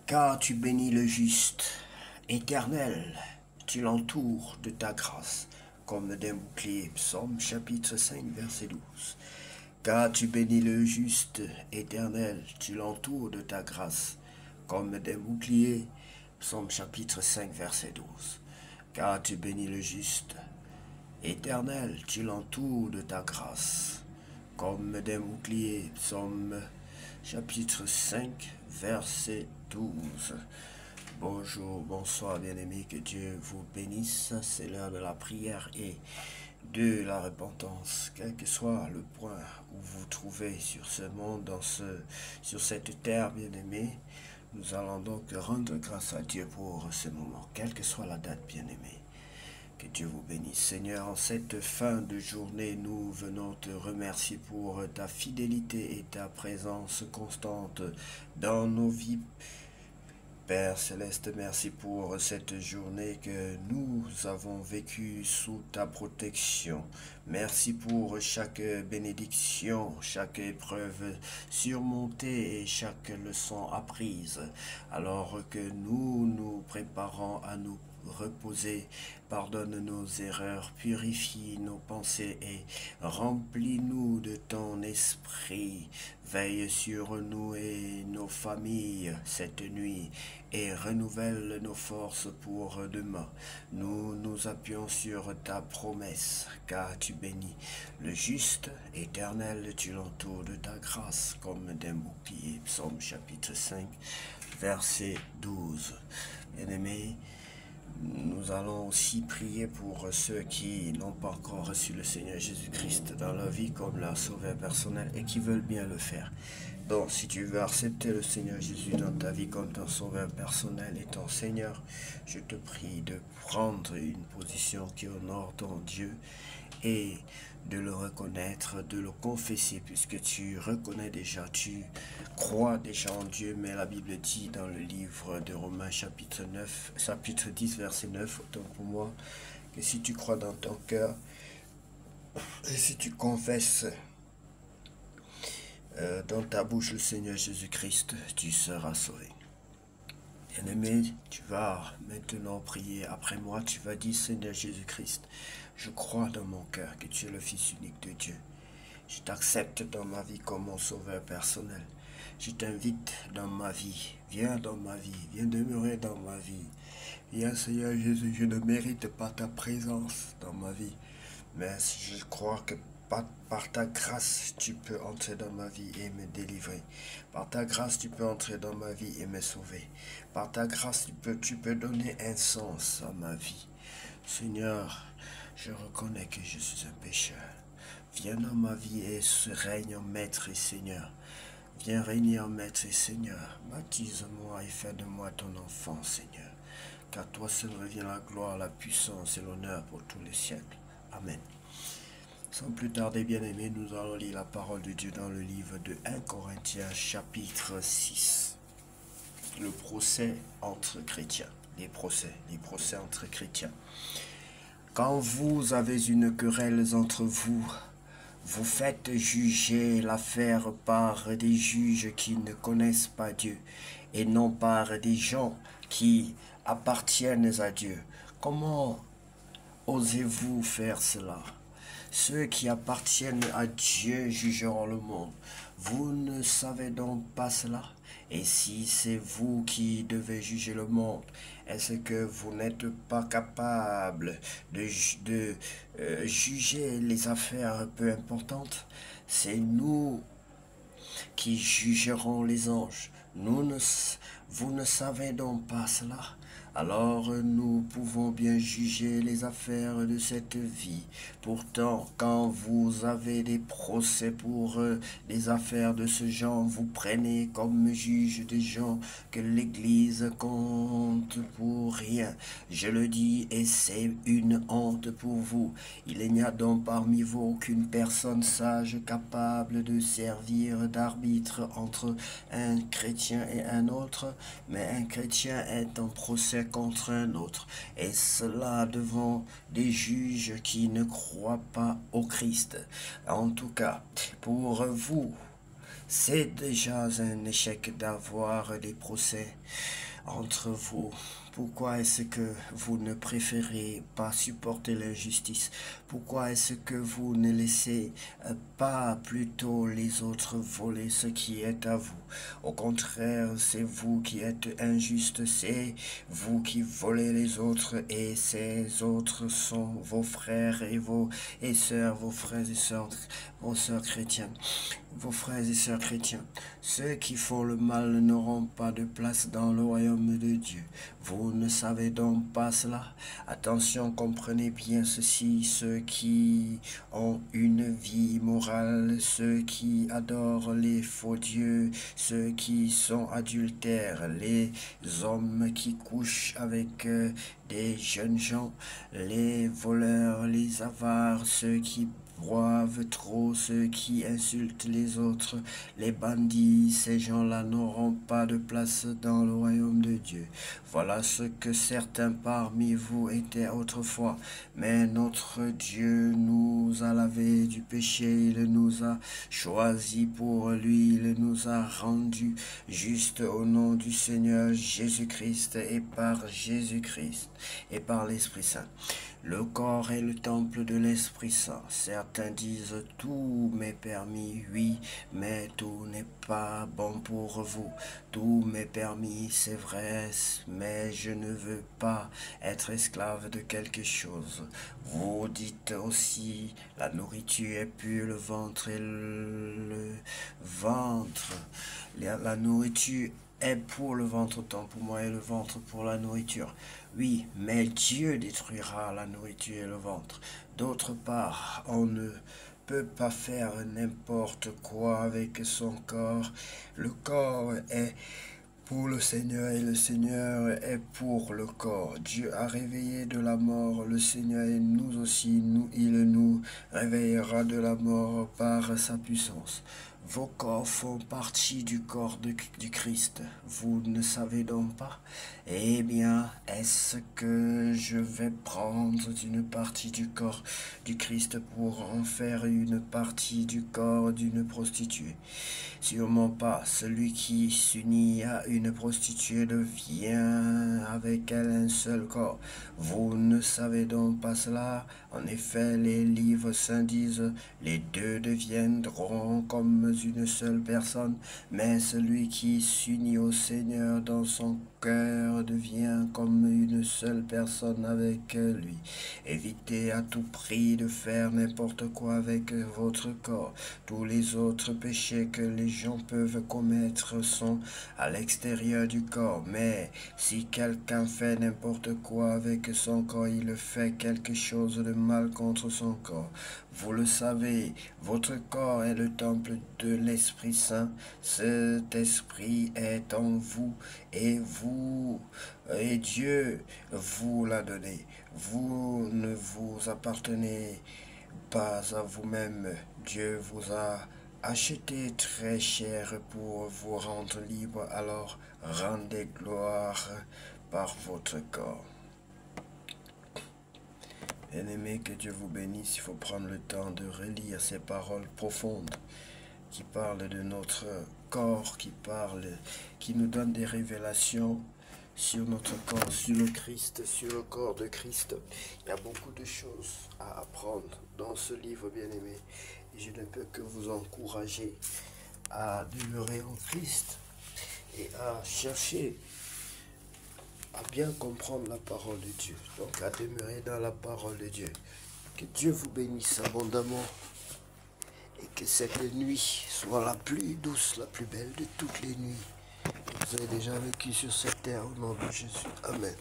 Car tu bénis le juste, Éternel, tu l'entoures de ta grâce, comme d'un bouclier. Psaume chapitre 5, verset 12. Car tu bénis le juste, Éternel, tu l'entoures de ta grâce, comme d'un bouclier. Psaume chapitre 5, verset 12. Car tu bénis le juste, Éternel, tu l'entoures de ta grâce, comme d'un bouclier. Psaume chapitre 5, verset 12. Bonjour, bonsoir bien-aimés, que Dieu vous bénisse. C'est l'heure de la prière et de la repentance. Quel que soit le point où vous vous trouvez sur ce monde, sur cette terre, bien-aimés, nous allons donc rendre grâce à Dieu pour ce moment, quelle que soit la date, bien-aimés. Que Dieu vous bénisse. Seigneur, en cette fin de journée, nous venons te remercier pour ta fidélité et ta présence constante dans nos vies. Père Céleste, merci pour cette journée que nous avons vécue sous ta protection. Merci pour chaque bénédiction, chaque épreuve surmontée et chaque leçon apprise. Alors que nous nous préparons à nous reposer, pardonne nos erreurs, purifie nos pensées et remplis-nous de ton esprit. Veille sur nous et nos familles cette nuit et renouvelle nos forces pour demain. Nous nous appuyons sur ta promesse, car tu bénis le juste, Éternel, tu l'entoures de ta grâce comme d'un bouclier. Psaume chapitre 5, verset 12. Bien-aimés, nous allons aussi prier pour ceux qui n'ont pas encore reçu le Seigneur Jésus-Christ dans leur vie comme leur sauveur personnel et qui veulent bien le faire. Donc, si tu veux accepter le Seigneur Jésus dans ta vie comme ton sauveur personnel et ton Seigneur, je te prie de prendre une position qui honore ton Dieu et de le reconnaître, de le confesser, puisque tu reconnais déjà, tu crois déjà en Dieu, mais la Bible dit dans le livre de Romains chapitre 10, verset 9, autant pour moi, que si tu crois dans ton cœur, et si tu confesses dans ta bouche le Seigneur Jésus-Christ, tu seras sauvé. Bien-aimé, tu vas maintenant prier après moi. Tu vas dire, Seigneur Jésus-Christ, je crois dans mon cœur que tu es le Fils unique de Dieu. Je t'accepte dans ma vie comme mon sauveur personnel. Je t'invite dans ma vie. Viens dans ma vie. Viens demeurer dans ma vie. Viens, Seigneur Jésus, je ne mérite pas ta présence dans ma vie. Mais je crois que par ta grâce, tu peux entrer dans ma vie et me délivrer. Par ta grâce, tu peux entrer dans ma vie et me sauver. Par ta grâce, tu peux donner un sens à ma vie. Seigneur, je reconnais que je suis un pécheur. Viens dans ma vie et règne en maître et Seigneur. Viens régner en maître et Seigneur. Baptise-moi et fais de moi ton enfant, Seigneur. Car toi seul revient la gloire, la puissance et l'honneur pour tous les siècles. Amen. Sans plus tarder, bien-aimés, nous allons lire la parole de Dieu dans le livre de 1 Corinthiens, chapitre 6. Le procès entre chrétiens. Les procès entre chrétiens. Quand vous avez une querelle entre vous, vous faites juger l'affaire par des juges qui ne connaissent pas Dieu et non par des gens qui appartiennent à Dieu. Comment osez-vous faire cela? Ceux qui appartiennent à Dieu jugeront le monde. Vous ne savez donc pas cela? Et si c'est vous qui devez juger le monde, est-ce que vous n'êtes pas capable de juger les affaires peu importantes? C'est nous qui jugerons les anges. Vous ne savez donc pas cela? Alors nous pouvons bien juger les affaires de cette vie. Pourtant, quand vous avez des procès pour des affaires de ce genre, vous prenez comme juge des gens que l'Église compte pour rien. Je le dis et c'est une honte pour vous. Il n'y a donc parmi vous aucune personne sage capable de servir d'arbitre entre un chrétien et un autre, mais un chrétien est en procès contre un autre, et cela devant des juges qui ne croient pas au Christ. En tout cas, pour vous, C'est déjà un échec d'avoir des procès entre vous. Pourquoi est-ce que vous ne préférez pas supporter l'injustice? Pourquoi est-ce que vous ne laissez pas plutôt les autres voler ce qui est à vous? Au contraire, c'est vous qui êtes injuste, c'est vous qui volez les autres et ces autres sont vos frères et vos et sœurs, vos frères et sœurs, vos sœurs chrétiennes, vos frères et sœurs chrétiens. Ceux qui font le mal n'auront pas de place dans le royaume de Dieu. Vous ne savez donc pas cela? Attention, comprenez bien ceci, ceux qui ont une vie immorale, ceux qui adorent les faux dieux, ceux qui sont adultères, les hommes qui couchent avec des jeunes gens, les voleurs, les avares, ceux qui boivent trop, ceux qui insultent les autres, les bandits, ces gens-là n'auront pas de place dans le royaume de Dieu. Voilà ce que certains parmi vous étaient autrefois, mais notre Dieu nous a lavés du péché, il nous a choisis pour lui, il nous a rendus justes au nom du Seigneur Jésus-Christ et par Jésus-Christ et par l'Esprit Saint. Le corps est le temple de l'Esprit Saint. Certains disent tout m'est permis, oui, mais tout n'est pas bon pour vous. Tout m'est permis, c'est vrai, mais je ne veux pas être esclave de quelque chose. Vous dites aussi, la nourriture est pure, le ventre est le ventre. La nourriture est pour le ventre autant pour moi et le ventre pour la nourriture. Oui, mais Dieu détruira la nourriture et le ventre. D'autre part, on ne peut pas faire n'importe quoi avec son corps. Le corps est pour le Seigneur et le Seigneur est pour le corps. Dieu a réveillé de la mort le Seigneur et nous aussi, il nous réveillera de la mort par sa puissance. Vos corps font partie du corps du Christ. Vous ne savez donc pas? Eh bien, est-ce que je vais prendre une partie du corps du Christ pour en faire une partie du corps d'une prostituée? Sûrement pas. Celui qui s'unit à une prostituée devient avec elle un seul corps. Vous ne savez donc pas cela? En effet, les livres saints disent, les deux deviendront comme une seule personne, mais celui qui s'unit au Seigneur dans son cœur devient comme une seule personne avec lui. Évitez à tout prix de faire n'importe quoi avec votre corps. Tous les autres péchés que les gens peuvent commettre sont à l'extérieur du corps, mais si quelqu'un fait n'importe quoi avec son corps, il fait quelque chose de mal contre son corps. Vous le savez, votre corps est le temple de l'Esprit Saint. Cet esprit est en vous et Dieu vous l'a donné. Vous ne vous appartenez pas à vous-même. Dieu vous a acheté très cher pour vous rendre libre. Alors rendez gloire par votre corps. Bien-aimé, que Dieu vous bénisse. Il faut prendre le temps de relire ces paroles profondes qui parlent de notre corps, qui nous donnent des révélations sur notre corps, sur le Christ, sur le corps de Christ. Il y a beaucoup de choses à apprendre dans ce livre, bien-aimé. Et je ne peux que vous encourager à demeurer en Christ et à chercher à bien comprendre la parole de Dieu. Donc à demeurer dans la parole de Dieu. Que Dieu vous bénisse abondamment et que cette nuit soit la plus douce, la plus belle de toutes les nuits que vous avez déjà vécues sur cette terre au nom de Jésus. Amen.